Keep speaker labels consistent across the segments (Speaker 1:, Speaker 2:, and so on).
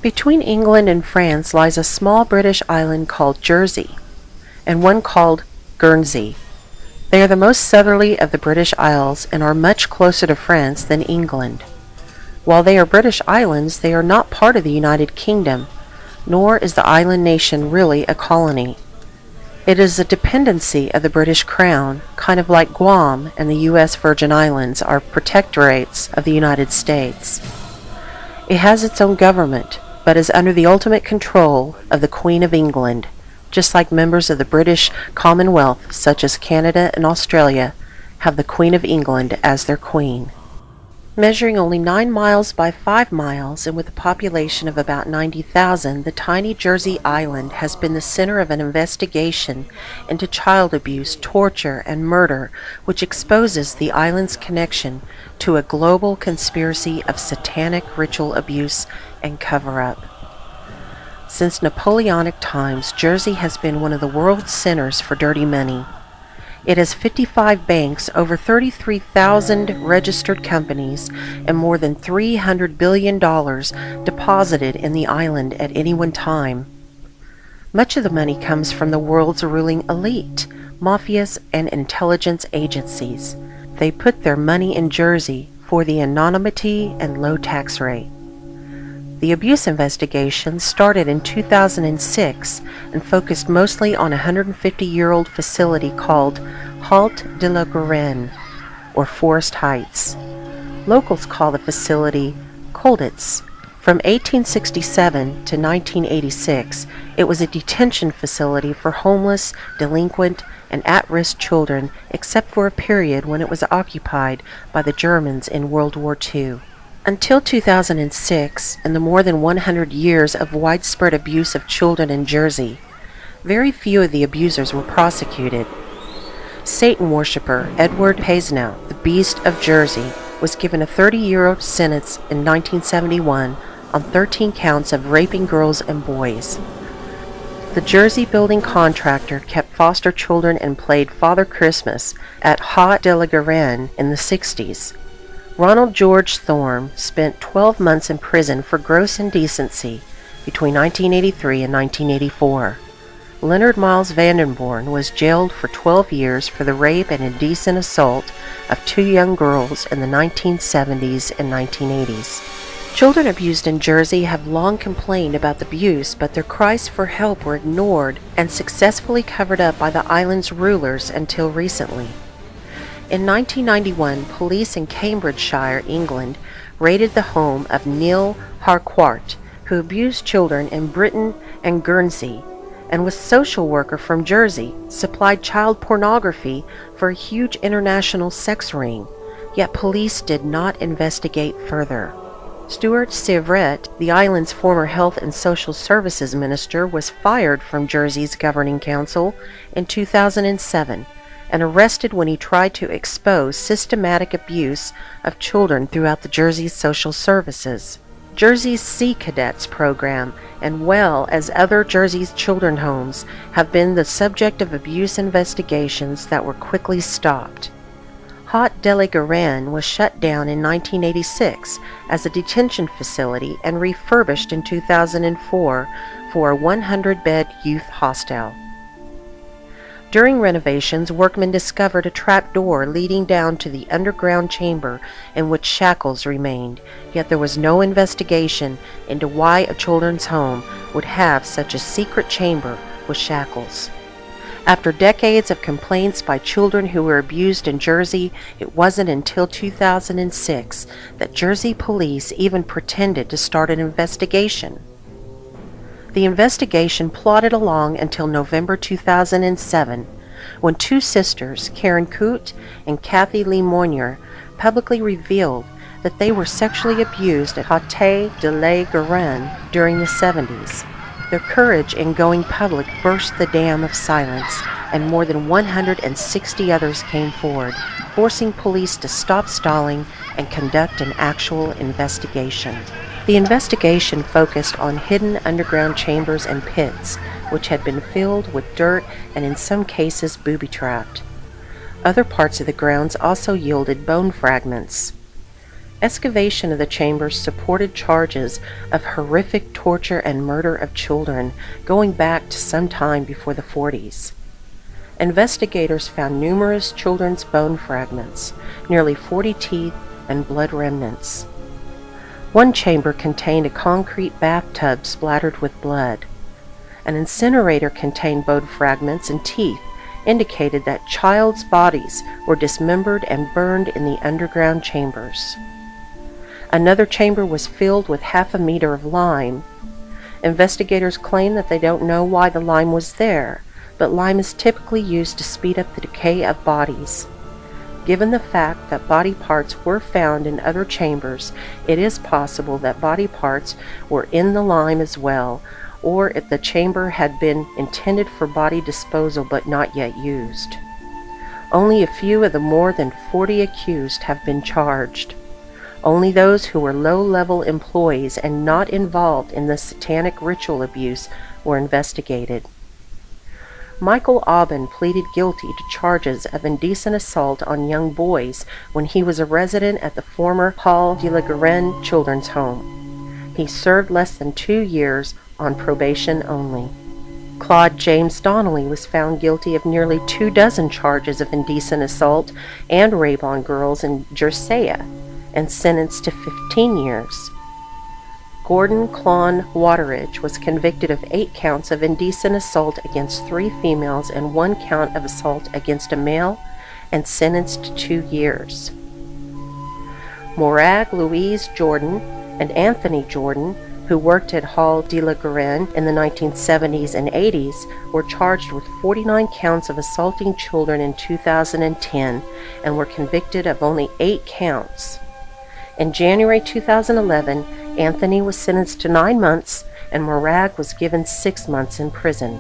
Speaker 1: Between England and France lies a small British island called Jersey, and one called Guernsey. They are the most southerly of the British Isles and are much closer to France than England. While they are British islands, they are not part of the United Kingdom, nor is the island nation really a colony. It is a dependency of the British Crown, kind of like Guam and the U.S. Virgin Islands are protectorates of the United States. It has its own government, but is under the ultimate control of the Queen of England, just like members of the British Commonwealth, such as Canada and Australia, have the Queen of England as their queen. Measuring only 9 miles by 5 miles and with a population of about 90,000, the tiny Jersey Island has been the center of an investigation into child abuse, torture, and murder, which exposes the island's connection to a global conspiracy of satanic ritual abuse and cover-up. Since Napoleonic times, Jersey has been one of the world's centers for dirty money. It has 55 banks, over 33,000 registered companies, and more than $300 billion deposited in the island at any one time. Much of the money comes from the world's ruling elite, mafias, and intelligence agencies. They put their money in Jersey for the anonymity and low tax rate. The abuse investigation started in 2006 and focused mostly on a 150-year-old facility called Halte de la Garenne, or Forest Heights. Locals call the facility Colditz. From 1867 to 1986, it was a detention facility for homeless, delinquent, and at-risk children, except for a period when it was occupied by the Germans in World War II. Until 2006, in the more than 100 years of widespread abuse of children in Jersey, very few of the abusers were prosecuted. Satan worshipper Edward Pasnow, the Beast of Jersey, was given a 30-year sentence in 1971 on 13 counts of raping girls and boys. The Jersey building contractor kept foster children and played Father Christmas at Haute de la Garenne in the 60s. Ronald George Thorne spent 12 months in prison for gross indecency between 1983 and 1984. Leonard Miles Vandenborn was jailed for 12 years for the rape and indecent assault of 2 young girls in the 1970s and 1980s. Children abused in Jersey have long complained about the abuse, but their cries for help were ignored and successfully covered up by the island's rulers until recently. In 1991, police in Cambridgeshire, England, raided the home of Neil Harcourt, who abused children in Britain and Guernsey, and was a social worker from Jersey, supplied child pornography for a huge international sex ring, yet police did not investigate further. Stuart Sievret, the island's former Health and Social Services Minister, was fired from Jersey's governing council in 2007 and arrested when he tried to expose systematic abuse of children throughout the Jersey's social services. Jersey's Sea Cadets program, and well as other Jersey's children's homes, have been the subject of abuse investigations that were quickly stopped. Haute de la Garenne was shut down in 1986 as a detention facility and refurbished in 2004 for a 100-bed youth hostel. During renovations, workmen discovered a trap door leading down to the underground chamber in which shackles remained, yet there was no investigation into why a children's home would have such a secret chamber with shackles. After decades of complaints by children who were abused in Jersey, it wasn't until 2006 that Jersey police even pretended to start an investigation. The investigation plodded along until November 2007, when two sisters, Karen Coote and Kathy Lee Moynier, publicly revealed that they were sexually abused at Hôtel de la Garenne during the 70s. Their courage in going public burst the dam of silence, and more than 160 others came forward, forcing police to stop stalling and conduct an actual investigation. The investigation focused on hidden underground chambers and pits, which had been filled with dirt and in some cases booby-trapped. Other parts of the grounds also yielded bone fragments. Excavation of the chambers supported charges of horrific torture and murder of children going back to some time before the 40s. Investigators found numerous children's bone fragments, nearly 40 teeth, and blood remnants. One chamber contained a concrete bathtub splattered with blood. An incinerator contained bone fragments and teeth, indicated that child's bodies were dismembered and burned in the underground chambers. Another chamber was filled with half a meter of lime. Investigators claim that they don't know why the lime was there, but lime is typically used to speed up the decay of bodies. Given the fact that body parts were found in other chambers, it is possible that body parts were in the lime as well, or if the chamber had been intended for body disposal but not yet used. Only a few of the more than 40 accused have been charged. Only those who were low-level employees and not involved in the satanic ritual abuse were investigated. Michael Aubin pleaded guilty to charges of indecent assault on young boys when he was a resident at the former Paul de la Garenne Children's Home. He served less than 2 years on probation only. Claude James Donnelly was found guilty of nearly 24 charges of indecent assault and rape on girls in Jersey and sentenced to 15 years. Gordon Clon Wateridge was convicted of 8 counts of indecent assault against 3 females and 1 count of assault against a male and sentenced to 2 years. Morag Louise Jordan and Anthony Jordan, who worked at Hall de la Garenne in the 1970s and 80s, were charged with 49 counts of assaulting children in 2010 and were convicted of only 8 counts. In January 2011, Anthony was sentenced to 9 months and Morag was given 6 months in prison.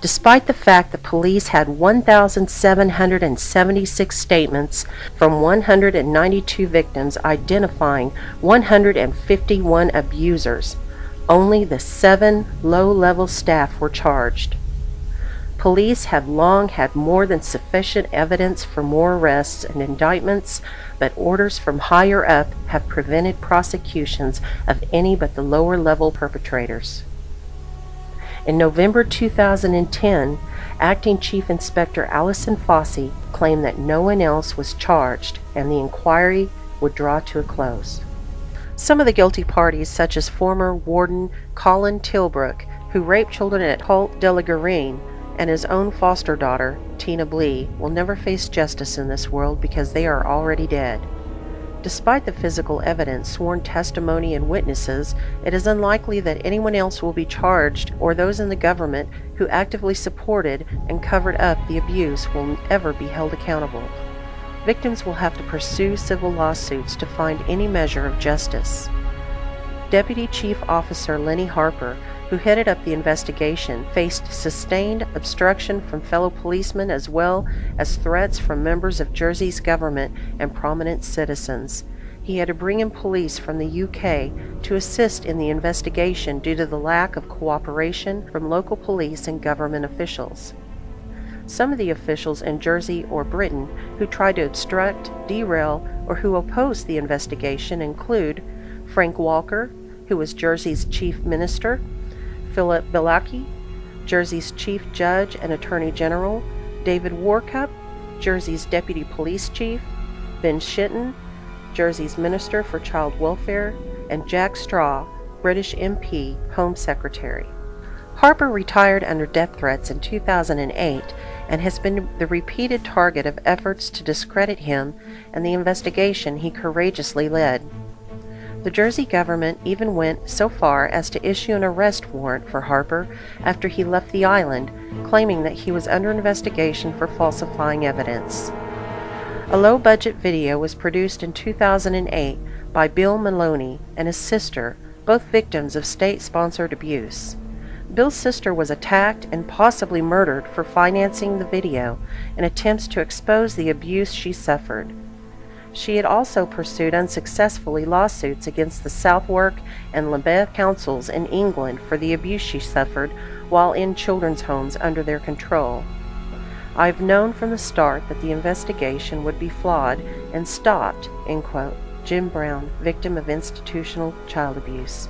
Speaker 1: Despite the fact that police had 1,776 statements from 192 victims identifying 151 abusers, only the 7 low-level staff were charged. Police have long had more than sufficient evidence for more arrests and indictments, but orders from higher up have prevented prosecutions of any but the lower-level perpetrators. In November 2010, Acting Chief Inspector Allison Fossey claimed that no one else was charged and the inquiry would draw to a close. Some of the guilty parties, such as former Warden Colin Tilbrook, who raped children at Hôtel de la Garenne, and his own foster daughter, Tina Blee, will never face justice in this world because they are already dead. Despite the physical evidence, sworn testimony, and witnesses, it is unlikely that anyone else will be charged or those in the government who actively supported and covered up the abuse will ever be held accountable. Victims will have to pursue civil lawsuits to find any measure of justice. Deputy Chief Officer Lenny Harper, who headed up the investigation, faced sustained obstruction from fellow policemen as well as threats from members of Jersey's government and prominent citizens. He had to bring in police from the UK to assist in the investigation due to the lack of cooperation from local police and government officials. Some of the officials in Jersey or Britain who tried to obstruct, derail, or who opposed the investigation include Frank Walker, who was Jersey's Chief Minister, Philip Bielacki, Jersey's Chief Judge and Attorney General, David Warkup, Jersey's Deputy Police Chief, Ben Shitton, Jersey's Minister for Child Welfare, and Jack Straw, British MP, Home Secretary. Harper retired under death threats in 2008 and has been the repeated target of efforts to discredit him and the investigation he courageously led. The Jersey government even went so far as to issue an arrest warrant for Harper after he left the island, claiming that he was under investigation for falsifying evidence. A low-budget video was produced in 2008 by Bill Maloney and his sister, both victims of state-sponsored abuse. Bill's sister was attacked and possibly murdered for financing the video in attempts to expose the abuse she suffered. She had also pursued unsuccessfully lawsuits against the Southwark and Lambeth councils in England for the abuse she suffered while in children's homes under their control. "I've known from the start that the investigation would be flawed and stopped," end quote. Jim Brown, victim of institutional child abuse.